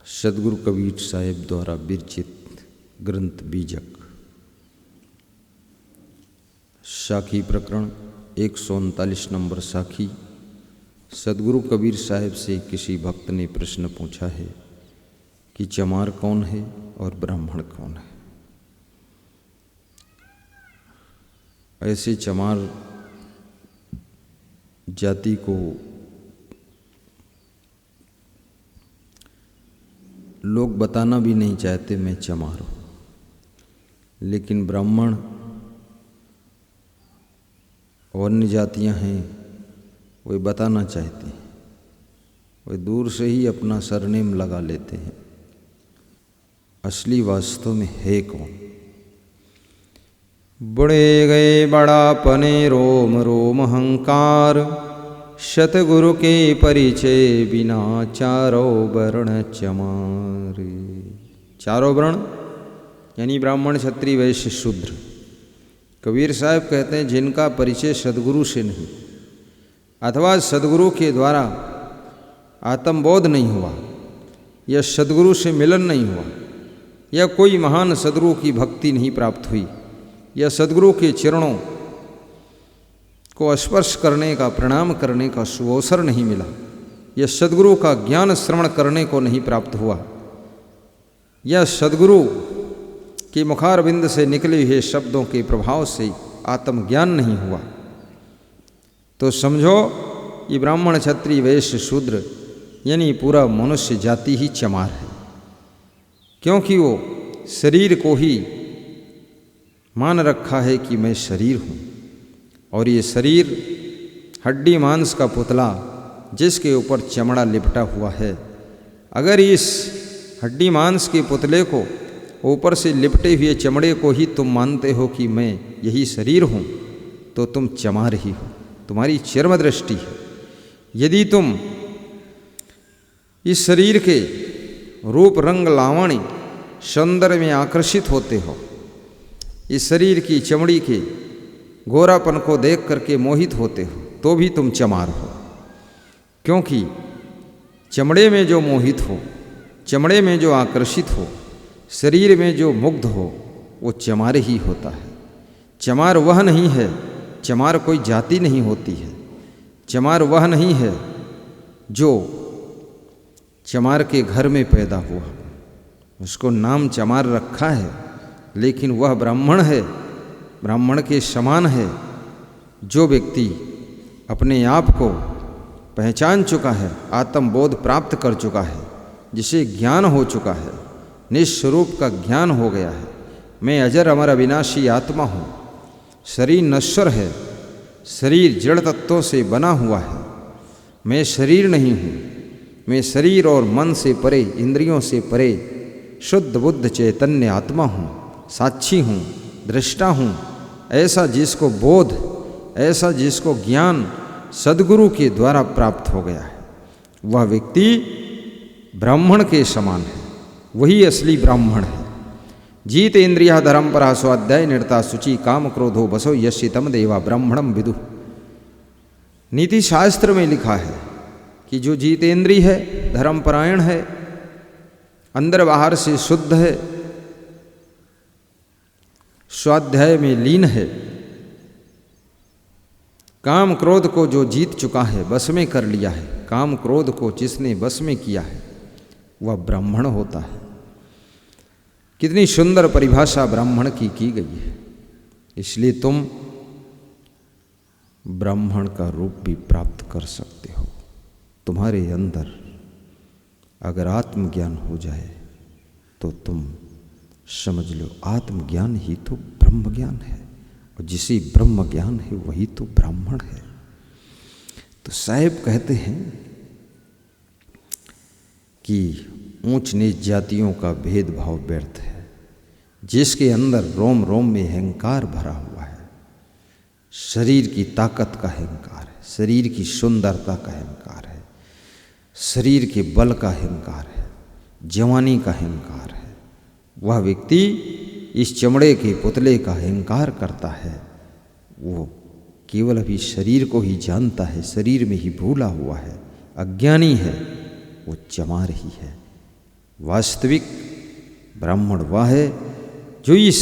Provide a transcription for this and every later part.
सदगुरु कबीर साहिब द्वारा विरचित ग्रंथ बीजक साखी प्रकरण 139 नंबर साखी। सदगुरु कबीर साहिब से किसी भक्त ने प्रश्न पूछा है कि चमार कौन है और ब्राह्मण कौन है। ऐसे चमार जाति को लोग बताना भी नहीं चाहते मैं चमार हूँ, लेकिन ब्राह्मण और अन्य जातियाँ हैं वे बताना चाहते हैं। वे दूर से ही अपना सरनेम लगा लेते हैं। असली वास्तव में है कौन? बड़े गए बड़ापने रोम रोम अहंकार, सतगुरु के परिचय बिना चारों वर्ण चमार। चारों वर्ण यानी ब्राह्मण क्षत्रिय वैश्य शूद्र। कबीर साहब कहते हैं जिनका परिचय सदगुरु से नहीं अथवा सदगुरु के द्वारा आत्मबोध नहीं हुआ या सदगुरु से मिलन नहीं हुआ या कोई महान सदगुरु की भक्ति नहीं प्राप्त हुई या सदगुरु के चरणों को स्पर्श करने का प्रणाम करने का सुअवसर नहीं मिला या सदगुरु का ज्ञान श्रवण करने को नहीं प्राप्त हुआ या सदगुरु के मुखारविंद से निकले हुए शब्दों के प्रभाव से आत्मज्ञान नहीं हुआ, तो समझो ये ब्राह्मण क्षत्रिय वैश्य शूद्र यानी पूरा मनुष्य जाति ही चमार है। क्योंकि वो शरीर को ही मान रखा है कि मैं शरीर हूँ, और ये शरीर हड्डी मांस का पुतला जिसके ऊपर चमड़ा लिपटा हुआ है। अगर इस हड्डी मांस के पुतले को ऊपर से लिपटे हुए चमड़े को ही तुम मानते हो कि मैं यही शरीर हूँ, तो तुम चमार ही हो, तुम्हारी चर्म दृष्टि है। यदि तुम इस शरीर के रूप रंग लावणी सौंदर्य में आकर्षित होते हो, इस शरीर की चमड़ी के गोरापन को देख करके मोहित होते हो, तो भी तुम चमार हो। क्योंकि चमड़े में जो मोहित हो, चमड़े में जो आकर्षित हो, शरीर में जो मुग्ध हो, वो चमार ही होता है। चमार वह नहीं है, चमार कोई जाति नहीं होती है। चमार वह नहीं है जो चमार के घर में पैदा हुआ, उसको नाम चमार रखा है, लेकिन वह ब्राह्मण है, ब्राह्मण के समान है। जो व्यक्ति अपने आप को पहचान चुका है, आत्मबोध प्राप्त कर चुका है, जिसे ज्ञान हो चुका है, निस्वरूप का ज्ञान हो गया है, मैं अजर अमर अविनाशी आत्मा हूँ। शरीर नश्वर है, शरीर जड़ तत्वों से बना हुआ है, मैं शरीर नहीं हूँ। मैं शरीर और मन से परे, इंद्रियों से परे शुद्ध बुद्ध चैतन्य आत्मा हूँ, साक्षी हूँ, दृष्टा हूँ। ऐसा जिसको बोध, ऐसा जिसको ज्ञान सदगुरु के द्वारा प्राप्त हो गया है, वह व्यक्ति ब्राह्मण के समान है, वही असली ब्राह्मण है। जीत इंद्रिया धर्म परा स्वाध्याय निरता शुचि काम क्रोधो बसो यशितम देवा ब्राह्मणम विदु। नीति शास्त्र में लिखा है कि जो जीतेंद्रिय है, धर्मपरायण है, अंदर बाहर से शुद्ध है, स्वाध्याय में लीन है, काम क्रोध को जो जीत चुका है, बस में कर लिया है, काम क्रोध को जिसने बस में किया है, वह ब्राह्मण होता है। कितनी सुंदर परिभाषा ब्राह्मण की गई है। इसलिए तुम ब्राह्मण का रूप भी प्राप्त कर सकते हो। तुम्हारे अंदर अगर आत्मज्ञान हो जाए तो तुम समझ लो आत्मज्ञान ही तो ब्रह्म ज्ञान है, और जिसे ब्रह्म ज्ञान है वही तो ब्राह्मण है। तो साहिब कहते हैं कि ऊंच नीच जातियों का भेदभाव व्यर्थ है। जिसके अंदर रोम रोम में अहंकार भरा हुआ है, शरीर की ताकत का अहंकार है, शरीर की सुंदरता का अहंकार है, शरीर के बल का अहंकार है, जवानी का अहंकार है, वह व्यक्ति इस चमड़े के पुतले का अहंकार करता है। वो केवल अभी शरीर को ही जानता है, शरीर में ही भूला हुआ है, अज्ञानी है, वो चमार ही है, वास्तविक ब्राह्मण वह है जो इस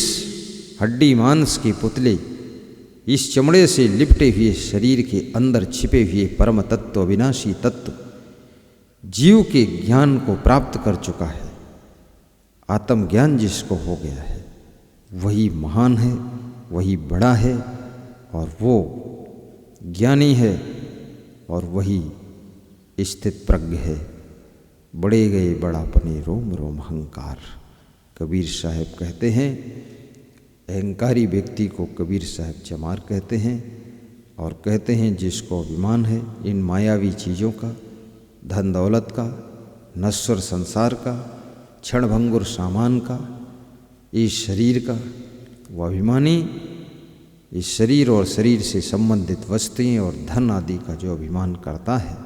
हड्डी मांस के पुतले, इस चमड़े से लिपटे हुए शरीर के अंदर छिपे हुए परम तत्व, अविनाशी तत्व, जीव के ज्ञान को प्राप्त कर चुका है। आत्मज्ञान जिसको हो गया है वही महान है, वही बड़ा है, और वो ज्ञानी है, और वही स्थित प्रज्ञ है। बड़े गए बड़ापने रोम रोम अहंकार। कबीर साहब कहते हैं, अहंकारी व्यक्ति को कबीर साहब चमार कहते हैं, और कहते हैं जिसको अभिमान है इन मायावी चीज़ों का, धन दौलत का, नश्वर संसार का, क्षणभंगुर सामान का, इस शरीर का, वह अभिमानी इस शरीर और शरीर से संबंधित वस्तुएं और धन आदि का जो अभिमान करता है,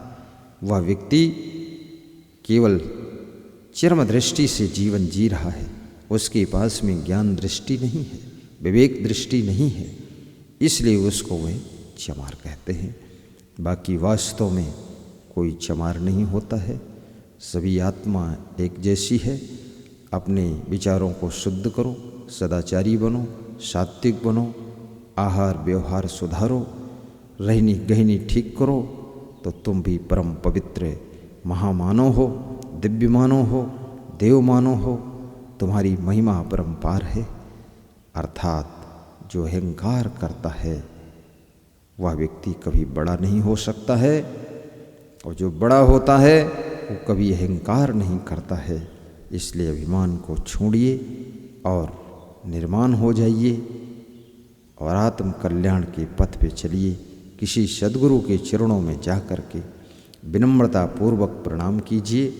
वह व्यक्ति केवल चर्म दृष्टि से जीवन जी रहा है। उसके पास में ज्ञान दृष्टि नहीं है, विवेक दृष्टि नहीं है, इसलिए उसको वे चमार कहते हैं। बाकी वास्तव में कोई चमार नहीं होता है। सभी आत्मा एक जैसी है। अपने विचारों को शुद्ध करो, सदाचारी बनो, सात्विक बनो, आहार व्यवहार सुधारो, रहनी गहनी ठीक करो, तो तुम भी परम पवित्र महामानव हो, दिव्य मानव हो, देव मानव हो। तुम्हारी महिमा परम्पार है। अर्थात जो अहंकार करता है वह व्यक्ति कभी बड़ा नहीं हो सकता है, और जो बड़ा होता है वो कभी अहंकार नहीं करता है। इसलिए अभिमान को छोड़िए और निर्माण हो जाइए और आत्म कल्याण के पथ पे चलिए। किसी सद्गुरु के चरणों में जा कर के विनम्रता पूर्वक प्रणाम कीजिए,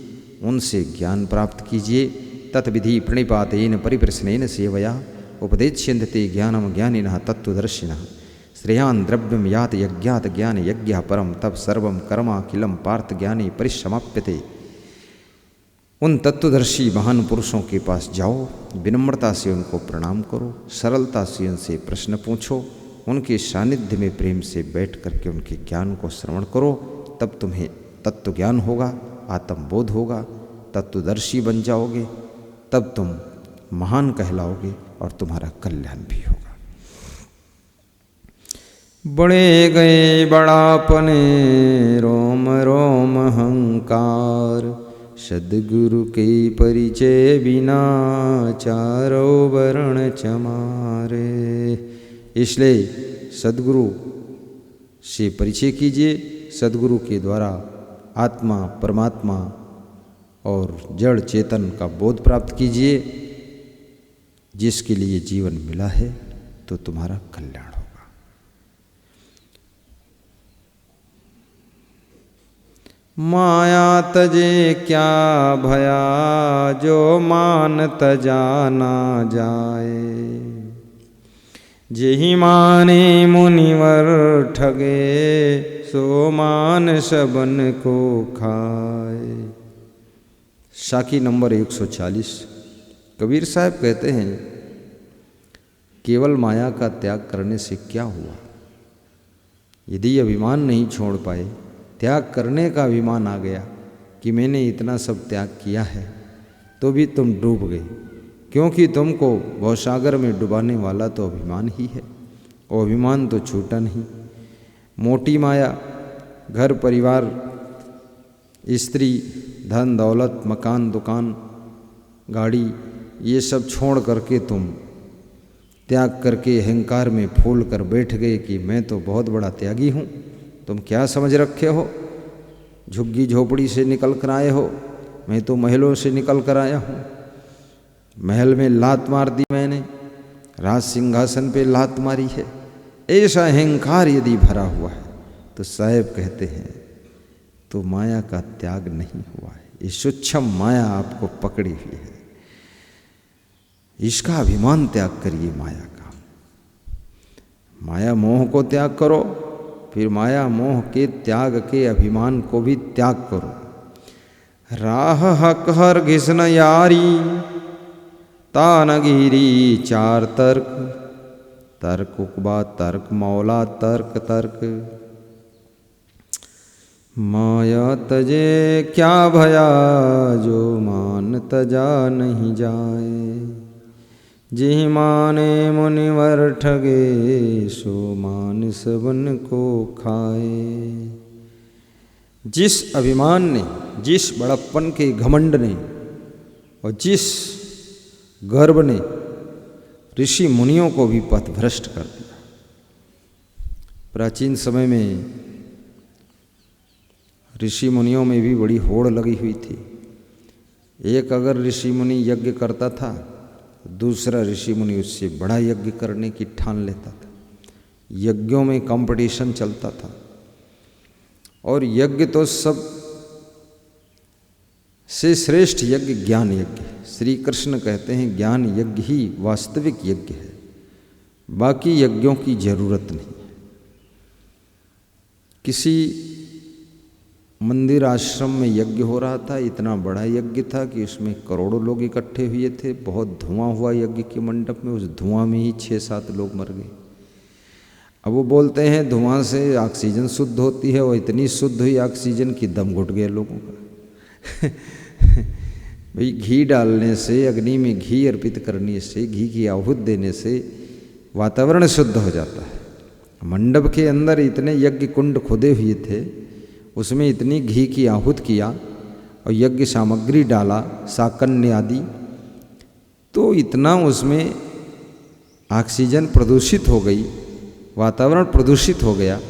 उनसे ज्ञान प्राप्त कीजिए। तत्विधि प्रणिपातेन परिप्रश्नेन सेवया उपदेक्ष्यन्ते ज्ञानम ज्ञानिनः तत्त्वदर्शिनः। श्रेयान् द्रव्यम यात यज्ञात ज्ञान यज्ञ परम तब सर्वम कर्माखिलम पार्थ ज्ञाने परिसमाप्यते। उन तत्वदर्शी महान पुरुषों के पास जाओ, विनम्रता से उनको प्रणाम करो, सरलता से उनसे प्रश्न पूछो, उनके सानिध्य में प्रेम से बैठ करके उनके ज्ञान को श्रवण करो। तब तुम्हें तत्व ज्ञान होगा, आत्मबोध होगा, तत्वदर्शी बन जाओगे। तब तुम महान कहलाओगे और तुम्हारा कल्याण भी होगा। बड़े गए बड़ापने रोम रोम अहंकार, सद्गुरु के परिचय बिना चारों वर्ण चमारे। इसलिए सद्गुरु से परिचय कीजिए। सद्गुरु के द्वारा आत्मा, परमात्मा और जड़ चेतन का बोध प्राप्त कीजिए। जिसके लिए जीवन मिला है तो तुम्हारा कल्याण होगा। माया तजे क्या भया, जो मान तजा ना जाए। जेहि माने मुनिवर ठगे, सो मान सबन को खाए। साखी नंबर 140। कबीर साहब कहते हैं, केवल माया का त्याग करने से क्या हुआ। यदि अभिमान नहीं छोड़ पाए, त्याग करने का अभिमान आ गया कि मैंने इतना सब त्याग किया है, तो भी तुम डूब गए। क्योंकि तुमको भवसागर में डुबाने वाला तो अभिमान ही है, और अभिमान तो छूटा नहीं। मोटी माया, घर परिवार, स्त्री, धन दौलत, मकान दुकान, गाड़ी, ये सब छोड़ करके तुम त्याग करके अहंकार में फूल कर बैठ गए कि मैं तो बहुत बड़ा त्यागी हूँ। तुम क्या समझ रखे हो? झुग्गी झोपड़ी से निकल कर आए हो, मैं तो महलों से निकल कर आया हूँ। महल में लात मार दी मैंने, राज सिंहासन पे लात मारी है। ऐसा अहंकार यदि भरा हुआ है तो साहेब कहते हैं तो माया का त्याग नहीं हुआ है। ये सूक्ष्म माया आपको पकड़ी हुई है, इसका अभिमान त्याग करिए। माया का, माया मोह को त्याग करो, फिर माया मोह के त्याग के अभिमान को भी त्याग करो। राह हक हर घिसन यारी, तानगिरी चार तर्क, तर्क उकबा तर्क मौला तर्क तर्क। माया तजे क्या भया, जो मान तजा नहीं जाए। जिहि माने मुनिवर ठगे, सो मान सबन को खाए। जिस अभिमान ने, जिस बड़प्पन के घमंड ने और जिस गर्व ने ऋषि मुनियों को भी पथभ्रष्ट कर दिया। प्राचीन समय में ऋषि मुनियों में भी बड़ी होड़ लगी हुई थी। एक अगर ऋषि मुनि यज्ञ करता था, दूसरा ऋषि मुनि उससे बड़ा यज्ञ करने की ठान लेता था। यज्ञों में कंपटीशन चलता था। और यज्ञ तो सब से श्रेष्ठ यज्ञ ज्ञान यज्ञ है। श्री कृष्ण कहते हैं ज्ञान यज्ञ ही वास्तविक यज्ञ है, बाकी यज्ञों की जरूरत नहीं है। किसी मंदिर आश्रम में यज्ञ हो रहा था, इतना बड़ा यज्ञ था कि उसमें करोड़ों लोग इकट्ठे हुए थे। बहुत धुआं हुआ यज्ञ के मंडप में, उस धुआं में ही 6-7 लोग मर गए। अब वो बोलते हैं धुआं से ऑक्सीजन शुद्ध होती है, और इतनी शुद्ध हुई ऑक्सीजन की दम घुट गया लोगों का। भाई घी डालने से, अग्नि में घी अर्पित करने से, घी की आहुति देने से वातावरण शुद्ध हो जाता है। मंडप के अंदर इतने यज्ञ कुंड खुदे हुए थे, उसमें इतनी घी की आहुति किया और यज्ञ सामग्री डाला, साकन्य आदि, तो इतना उसमें ऑक्सीजन प्रदूषित हो गई, वातावरण प्रदूषित हो गया,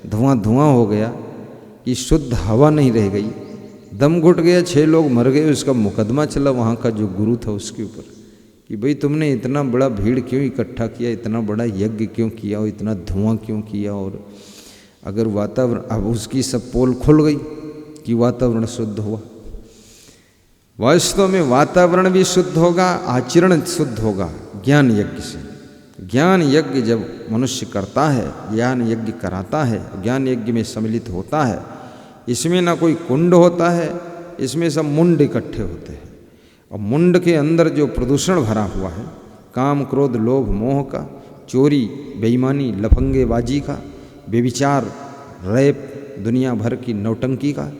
धुआं धुआं हो गया कि शुद्ध हवा नहीं रह गई, दम घुट गया, 6 लोग मर गए। उसका मुकदमा चला वहाँ का जो गुरु था उसके ऊपर कि भाई तुमने इतना बड़ा भीड़ क्यों इकट्ठा किया, इतना बड़ा यज्ञ क्यों किया और इतना धुआं क्यों किया। और अगर वातावरण, अब उसकी सब पोल खुल गई कि वातावरण शुद्ध हुआ। वास्तव में वातावरण भी शुद्ध होगा, आचरण शुद्ध होगा ज्ञान यज्ञ से। ज्ञान यज्ञ जब मनुष्य करता है, ज्ञान यज्ञ कराता है, ज्ञान यज्ञ में सम्मिलित होता है, इसमें ना कोई कुंड होता है, इसमें सब मुंड इकट्ठे होते हैं। और मुंड के अंदर जो प्रदूषण भरा हुआ है, काम क्रोध लोभ मोह का, चोरी बेईमानी लफंगेबाजी का, बेविचार रैप, दुनिया भर की नौटंकी का,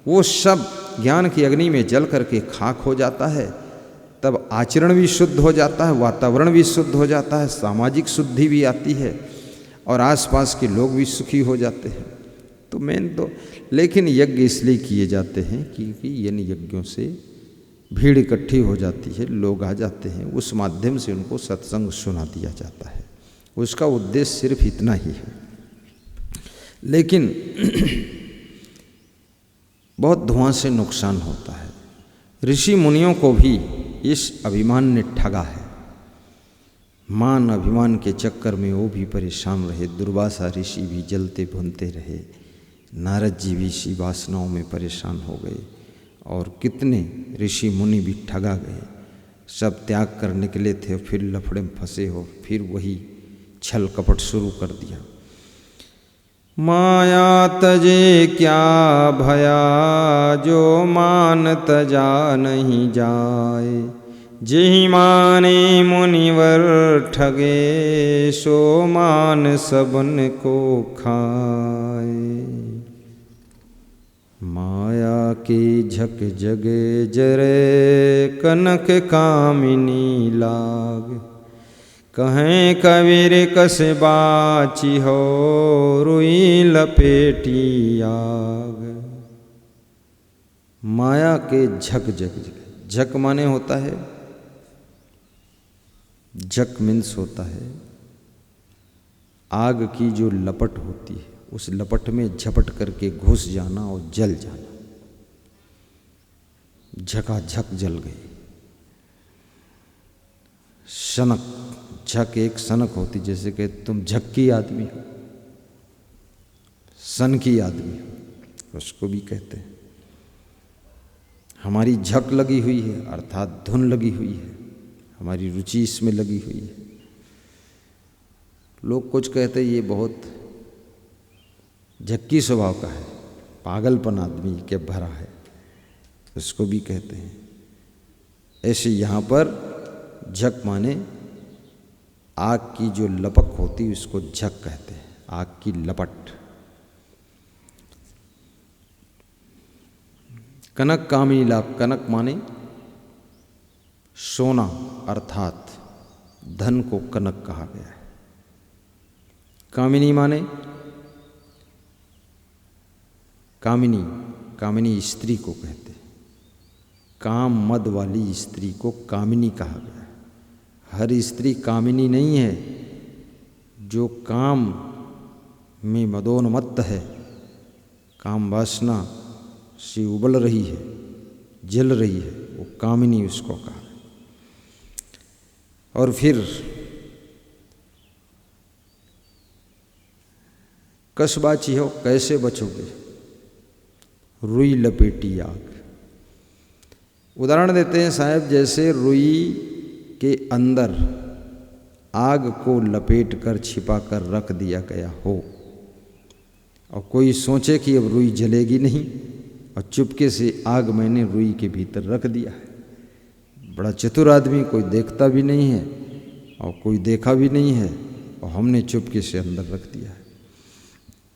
वो सब ज्ञान की अग्नि में जल करके खाक हो जाता है। तब आचरण भी शुद्ध हो जाता है, वातावरण भी शुद्ध हो जाता है, सामाजिक शुद्धि भी आती है और आसपास के लोग भी सुखी हो जाते हैं। तो मेन तो, लेकिन यज्ञ इसलिए किए जाते हैं क्योंकि इन यज्ञों से भीड़ इकट्ठी हो जाती है, लोग आ जाते हैं, उस माध्यम से उनको सत्संग सुना दिया जाता है। उसका उद्देश्य सिर्फ इतना ही है। लेकिन बहुत धुआं से नुकसान होता है। ऋषि मुनियों को भी इस अभिमान ने ठगा है। मान अभिमान के चक्कर में वो भी परेशान रहे, दुर्वासा ऋषि भी जलते भुनते रहे, नारद जी भी इसी वासनाओं में परेशान हो गए और कितने ऋषि मुनि भी ठगा गए। सब त्याग कर निकले थे, फिर लफड़े में फंसे हो, फिर वही छल कपट शुरू कर दिया। माया तजे क्या भया, जो मान तजा नहीं जाए। जिहि माने मुनिवर ठगे, सो मान सबन को खाए। माया के झक जगे जरे, कनक कामिनी लाग। कहें कबीर कस बाची हो, रुई लपेटी आग। माया के झक जग जगे, झक माने होता है, झक मीन्स होता है आग की जो लपट होती है, उस लपट में झपट करके घुस जाना और जल जाना। झकाझक जल गई। सनक, झक एक सनक होती, जैसे कि तुम झक्की आदमी हो, सन की आदमी हो, उसको भी कहते हैं। हमारी झक लगी हुई है अर्थात धुन लगी हुई है, हमारी रुचि इसमें लगी हुई है। लोग कुछ कहते हैं ये बहुत झक्की स्वभाव का है, पागलपन आदमी के भरा है, उसको भी कहते हैं। ऐसे यहाँ पर झक माने आग की जो लपक होती है उसको झक कहते हैं, आग की लपट। कनक कामिनी लाभ, कनक माने सोना, अर्थात धन को कनक कहा गया है। कामिनी माने कामिनी, कामिनी स्त्री को कहते हैं। काम मद वाली स्त्री को कामिनी कहा गया है। हर स्त्री कामिनी नहीं है। जो काम में मदोन्मत्त है, काम वासना से उबल रही है, जल रही है, वो कामिनी उसको कहा। और फिर कसबाची हो, कैसे बचोगे? रुई लपेटी आग। उदाहरण देते हैं साहब, जैसे रुई के अंदर आग को लपेट कर छिपा कर रख दिया गया हो और कोई सोचे कि अब रुई जलेगी नहीं और चुपके से आग मैंने रुई के भीतर रख दिया है। बड़ा चतुर आदमी, कोई देखता भी नहीं है और कोई देखा भी नहीं है और हमने चुपके से अंदर रख दिया है।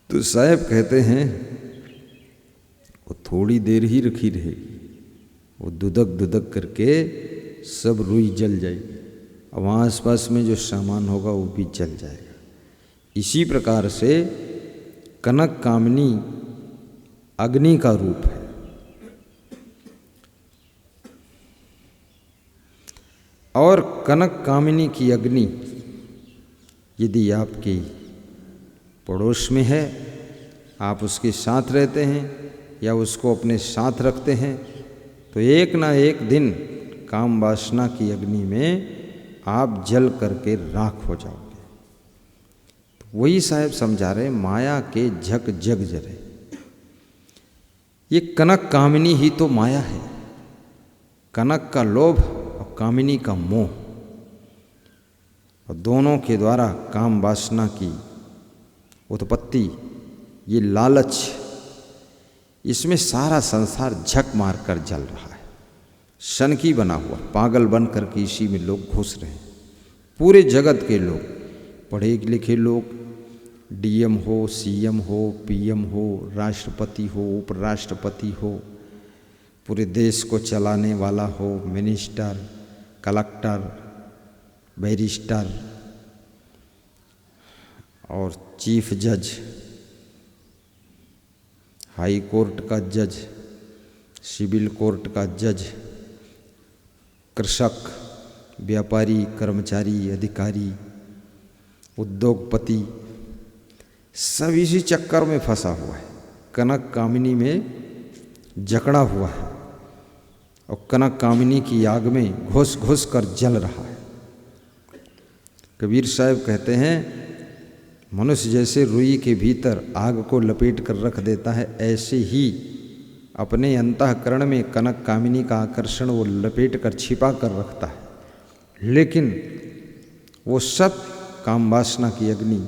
तो साहब कहते हैं वो थोड़ी देर ही रखी रहेगी, वो दुदक दुदक करके सब रुई जल जाएगी और वहाँ आसपास में जो सामान होगा वो भी जल जाएगा। इसी प्रकार से कनक कामिनी अग्नि का रूप है। और कनक कामिनी की अग्नि यदि आपके पड़ोस में है, आप उसके साथ रहते हैं या उसको अपने साथ रखते हैं, तो एक ना एक दिन काम वासना की अग्नि में आप जल करके राख हो जाओगे। तो वही साहब समझा रहे, माया के झक जग जरे। ये कनक कामिनी ही तो माया है। कनक का लोभ और कामिनी का मोह, और दोनों के द्वारा काम वासना की उत्पत्ति, ये लालच, इसमें सारा संसार झक मार कर जल रहा है। सनकी बना हुआ, पागल बन कर के इसी में लोग घुस रहे हैं। पूरे जगत के लोग, पढ़े लिखे लोग, डीएम हो, सीएम हो, पीएम हो, राष्ट्रपति हो, उपराष्ट्रपति हो, पूरे देश को चलाने वाला हो, मिनिस्टर, कलेक्टर, बैरिस्टर और चीफ जज, हाई कोर्ट का जज, सिविल कोर्ट का जज, कृषक, व्यापारी, कर्मचारी, अधिकारी, उद्योगपति, सब इसी चक्कर में फंसा हुआ है। कनक कामिनी में जकड़ा हुआ है और कनक कामिनी की आग में घुस घुस कर जल रहा है। कबीर साहब कहते हैं, मनुष्य जैसे रुई के भीतर आग को लपेट कर रख देता है, ऐसे ही अपने अंतःकरण में कनक कामिनी का आकर्षण वो लपेट कर छिपा कर रखता है। लेकिन वो सब काम वासना की अग्नि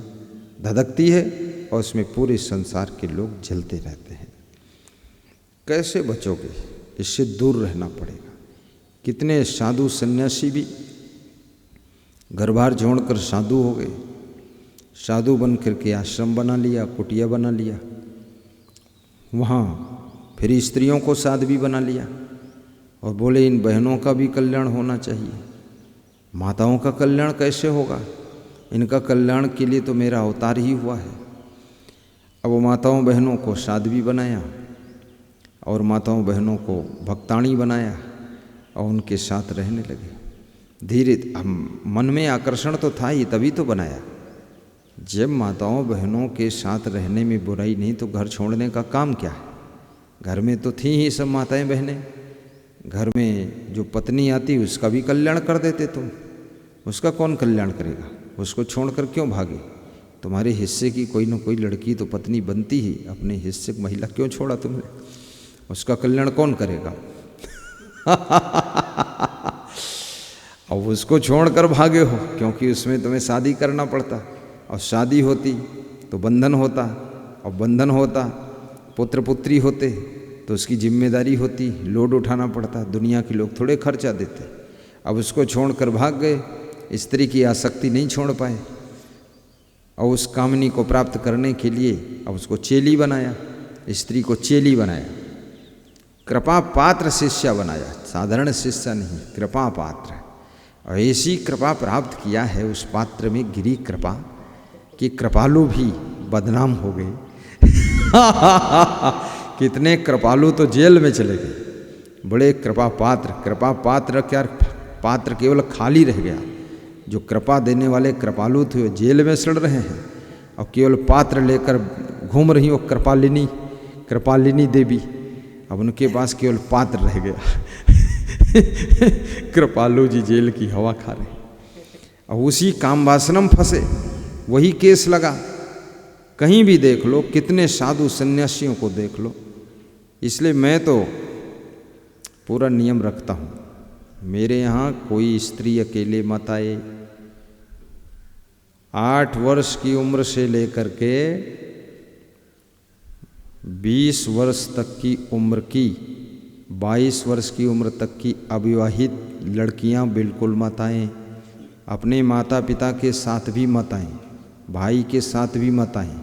धधकती है और उसमें पूरे संसार के लोग जलते रहते हैं। कैसे बचोगे? इससे दूर रहना पड़ेगा। कितने साधु सन्यासी भी घर बार छोड़कर साधु हो गए, साधु बन करके आश्रम बना लिया, कुटिया बना लिया, वहाँ फिर स्त्रियों को साध्वी बना लिया और बोले इन बहनों का भी कल्याण होना चाहिए। माताओं का कल्याण कैसे होगा? इनका कल्याण के लिए तो मेरा अवतार ही हुआ है। अब वो माताओं बहनों को साध्वी बनाया और माताओं बहनों को भक्ताणी बनाया और उनके साथ रहने लगे। धीरे मन में आकर्षण तो था ही, तभी तो बनाया। जब माताओं बहनों के साथ रहने में बुराई नहीं तो घर छोड़ने का काम क्या है? घर में तो थी ही सब माताएं बहनें। घर में जो पत्नी आती उसका भी कल्याण कर देते तुम। उसका कौन कल्याण करेगा? उसको छोड़कर क्यों भागे? तुम्हारे हिस्से की कोई न कोई लड़की तो पत्नी बनती ही, अपने हिस्से की महिला क्यों छोड़ा तुमने? उसका कल्याण कौन करेगा? अब उसको छोड़कर भागे हो क्योंकि उसमें तुम्हें शादी करना पड़ता, और शादी होती तो बंधन होता, और बंधन होता पुत्र पुत्री होते तो उसकी जिम्मेदारी होती, लोड उठाना पड़ता। दुनिया के लोग थोड़े खर्चा देते। अब उसको छोड़कर भाग गए, स्त्री की आसक्ति नहीं छोड़ पाए और उस कामनी को प्राप्त करने के लिए अब उसको चेली बनाया, स्त्री को चेली बनाया। कृपा पात्र शिष्य बनाया, साधारण शिष्य नहीं, कृपा पात्र। और ऐसी कृपा प्राप्त किया है उस पात्र में गिरी कृपा कि कृपालु भी बदनाम हो गए। कितने कृपालु तो जेल में चले गए। बड़े कृपा पात्र क्या, पात्र केवल खाली रह गया। जो कृपा देने वाले कृपालु थे वो जेल में सड़ रहे हैं और केवल पात्र लेकर घूम रही हो कृपालिनी देवी। अब उनके पास केवल पात्र रह गया। कृपालु जी जेल की हवा खा रहे, और उसी काम वासना में फंसे, वही केस लगा। कहीं भी देख लो, कितने साधु सन्यासियों को देख लो। इसलिए मैं तो पूरा नियम रखता हूँ, मेरे यहाँ कोई स्त्री अकेले मत आए। 8 वर्ष की उम्र से लेकर के 20 वर्ष तक की उम्र की, 22 वर्ष की उम्र तक की अविवाहित लड़कियां बिल्कुल मत आएँ। अपने माता पिता के साथ भी मत आएँ, भाई के साथ भी मत आएँ।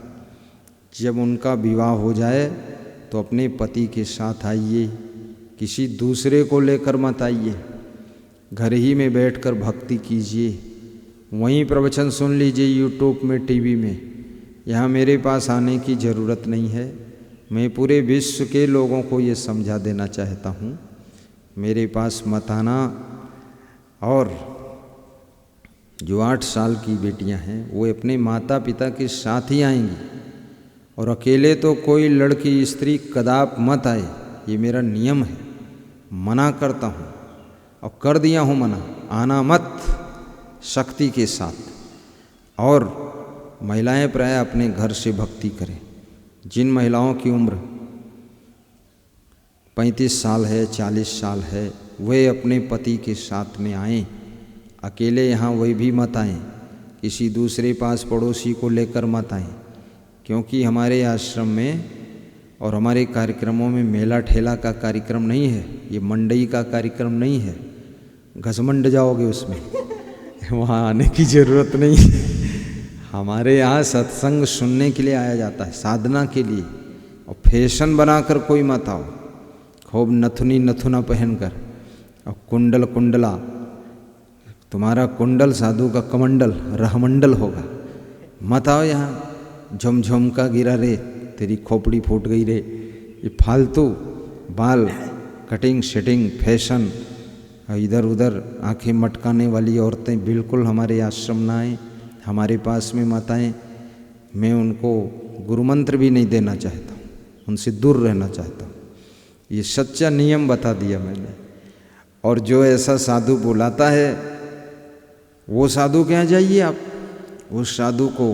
जब उनका विवाह हो जाए तो अपने पति के साथ आइए, किसी दूसरे को लेकर मत आइए। घर ही में बैठकर भक्ति कीजिए, वहीं प्रवचन सुन लीजिए यूट्यूब में, टीवी में। यहाँ मेरे पास आने की ज़रूरत नहीं है। मैं पूरे विश्व के लोगों को ये समझा देना चाहता हूँ, मेरे पास मत आना। और जो 8 साल की बेटियाँ हैं वो अपने माता पिता के साथ ही आएंगी, और अकेले तो कोई लड़की स्त्री कदाप मत आए, ये मेरा नियम है। मना करता हूँ और कर दिया हूँ मना, आना मत शक्ति के साथ। और महिलाएं प्राय अपने घर से भक्ति करें। जिन महिलाओं की उम्र 35 साल है, 40 साल है, वे अपने पति के साथ में आएं। अकेले यहाँ वही भी मत आएं, किसी दूसरे पास पड़ोसी को लेकर मत आएं। क्योंकि हमारे आश्रम में और हमारे कार्यक्रमों में मेला ठेला का कार्यक्रम नहीं है, ये मंडई का कार्यक्रम नहीं है। घसमंड जाओगे उसमें, वहाँ आने की ज़रूरत नहीं। हमारे यहाँ सत्संग सुनने के लिए आया जाता है, साधना के लिए। और फैशन बनाकर कोई मत आओ, खूब नथुना पहनकर और कुंडला, तुम्हारा कुंडल साधु का कमंडल रहमंडल होगा। मत आओ यहाँ, झुमझुम का गिरा रे, तेरी खोपड़ी फूट गई रे। ये फालतू बाल कटिंग सेटिंग फैशन, इधर उधर आंखें मटकाने वाली औरतें बिल्कुल हमारे आश्रम ना आएँ, हमारे पास में मत आएँ। मैं उनको गुरु मंत्र भी नहीं देना चाहता हूँ, उनसे दूर रहना चाहता हूँ। ये सच्चा नियम बता दिया मैंने। और जो ऐसा साधु बुलाता है, वो साधु के यहाँ जाइए आप, उस साधु को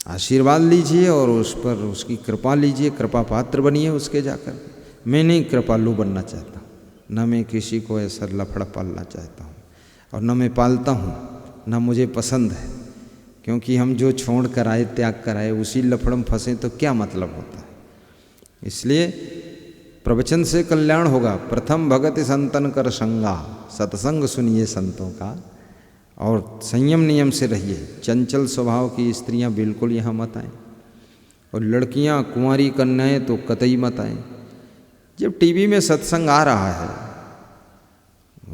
आशीर्वाद लीजिए और उस पर उसकी कृपा लीजिए, कृपा पात्र बनिए उसके जाकर। मैं नहीं कृपालु बनना चाहता, न मैं किसी को ऐसा लफड़ा पालना चाहता हूँ, और न मैं पालता हूँ, न मुझे पसंद है। क्योंकि हम जो छोड़ कर आए, त्याग कर आए, उसी लफड़ में फंसे तो क्या मतलब होता है। इसलिए प्रवचन से कल्याण होगा। प्रथम भगति संतन कर संगा, सत्संग सुनिए संतों का, और संयम नियम से रहिए। चंचल स्वभाव की स्त्रियां बिल्कुल यहाँ मत आएँ, और लड़कियां कुंवारी कन्याएं तो कतई मत आएँ। जब टीवी में सत्संग आ रहा है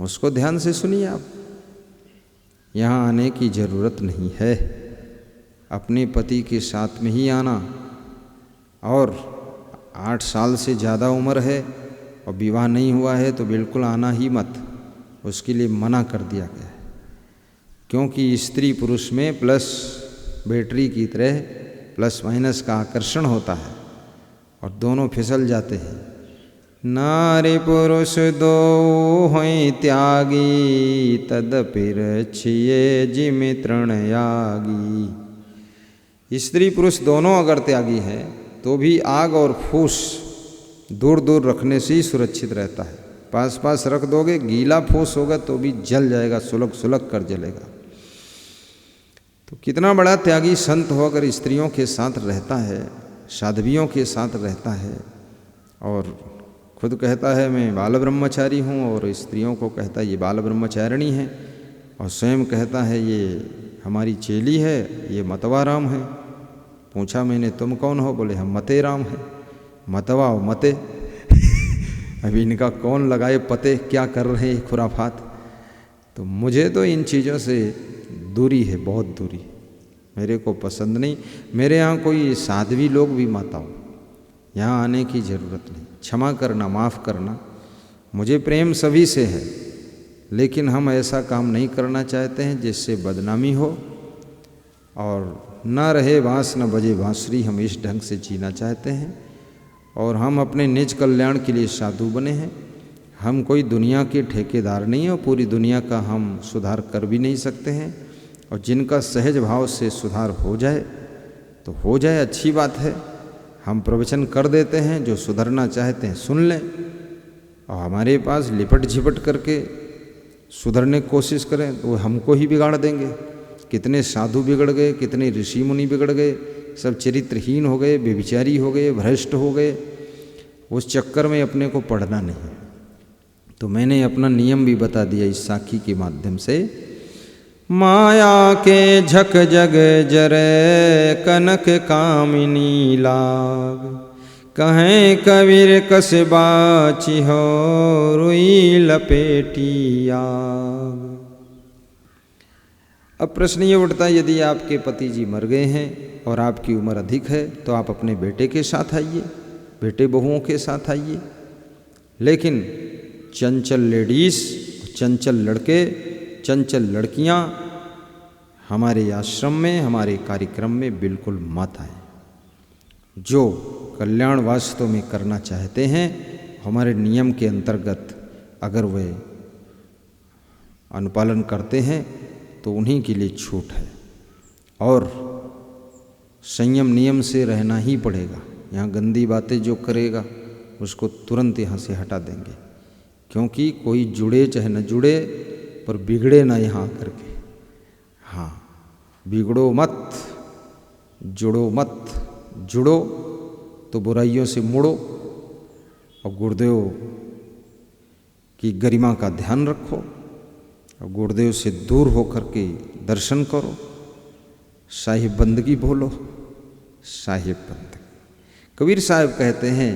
उसको ध्यान से सुनिए आप, यहाँ आने की ज़रूरत नहीं है। अपने पति के साथ में ही आना। और 8 साल से ज़्यादा उम्र है और विवाह नहीं हुआ है तो बिल्कुल आना ही मत, उसके लिए मना कर दिया गया है। क्योंकि स्त्री पुरुष में प्लस बैटरी की तरह प्लस माइनस का आकर्षण होता है और दोनों फिसल जाते हैं। नारी पुरुष दो होई त्यागी, तदपिर छिए जिमि तृण यागी। स्त्री पुरुष दोनों अगर त्यागी हैं तो भी आग और फूस दूर दूर रखने से ही सुरक्षित रहता है। पास पास रख दोगे, गीला फूस होगा तो भी जल जाएगा, सुलग सुलग कर जलेगा। तो कितना बड़ा त्यागी संत हो अगर स्त्रियों के साथ रहता है, साध्वियों के साथ रहता है, और खुद कहता है मैं बाल ब्रह्मचारी हूँ, और स्त्रियों को कहता है ये बाल ब्रह्मचारिणी है, और स्वयं कहता है ये हमारी चेली है, ये मतवा राम है। पूछा मैंने तुम कौन हो? बोले हम मते राम हैं। मतवा और मते अभी इनका कौन लगाए पते, क्या कर रहे हैं खुराफात। तो मुझे तो इन चीज़ों से दूरी है, बहुत दूरी, मेरे को पसंद नहीं। मेरे यहाँ कोई साध्वी लोग भी मत आओ, यहाँ आने की ज़रूरत नहीं। क्षमा करना, माफ़ करना, मुझे प्रेम सभी से है, लेकिन हम ऐसा काम नहीं करना चाहते हैं जिससे बदनामी हो और न रहे बाँस न बजे बाँसुरी। हम इस ढंग से जीना चाहते हैं और हम अपने निज कल्याण के लिए साधु बने हैं। हम कोई दुनिया के ठेकेदार नहीं हैं और पूरी दुनिया का हम सुधार कर भी नहीं सकते हैं। और जिनका सहज भाव से सुधार हो जाए तो हो जाए, अच्छी बात है। हम प्रवचन कर देते हैं, जो सुधरना चाहते हैं सुन लें, और हमारे पास लिपट झिपट करके सुधरने की कोशिश करें तो वो हमको ही बिगाड़ देंगे। कितने साधु बिगड़ गए, कितने ऋषि मुनि बिगड़ गए, सब चरित्रहीन हो गए, व्यभिचारी हो गए, भ्रष्ट हो गए। उस चक्कर में अपने को पढ़ना नहीं। तो मैंने अपना नियम भी बता दिया इस साखी के माध्यम से। माया के झक जग जरे कनक कामिनी लाग, कहें कबीर कस बाची हो रुई लपेटी आग। अब प्रश्न ये उठता है, यदि आपके पति जी मर गए हैं और आपकी उम्र अधिक है तो आप अपने बेटे के साथ आइए, बेटे बहुओं के साथ आइए। लेकिन चंचल लेडीज़, चंचल लड़के, चंचल लड़कियां हमारे आश्रम में, हमारे कार्यक्रम में बिल्कुल मत आए। जो कल्याण वास्तव में करना चाहते हैं, हमारे नियम के अंतर्गत अगर वे अनुपालन करते हैं तो उन्हीं के लिए छूट है। और संयम नियम से रहना ही पड़ेगा। यहाँ गंदी बातें जो करेगा उसको तुरंत यहाँ से हटा देंगे, क्योंकि कोई जुड़े चाहे न जुड़े पर बिगड़े ना यहाँ करके। हाँ, बिगड़ो मत, जुड़ो मत। जुड़ो तो बुराइयों से मुड़ो और गुरुदेव की गरिमा का ध्यान रखो और गुरुदेव से दूर होकर के दर्शन करो, साहिब बंदगी बोलो, साहिब बंदगी। कबीर साहब कहते हैं,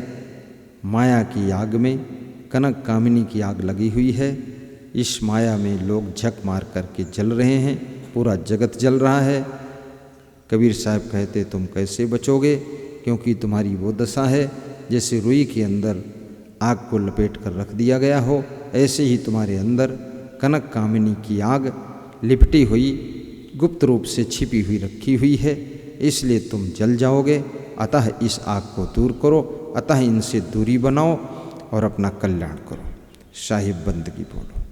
माया की आग में कनक कामिनी की आग लगी हुई है। इस माया में लोग झक मार करके जल रहे हैं, पूरा जगत जल रहा है। कबीर साहब कहते, तुम कैसे बचोगे, क्योंकि तुम्हारी वो दशा है जैसे रुई के अंदर आग को लपेट कर रख दिया गया हो, ऐसे ही तुम्हारे अंदर कनक कामिनी की आग लिपटी हुई, गुप्त रूप से छिपी हुई रखी हुई है, इसलिए तुम जल जाओगे। अतः इस आग को दूर करो, अतः इनसे दूरी बनाओ और अपना कल्याण करो। साहिब बंदगी बोलो।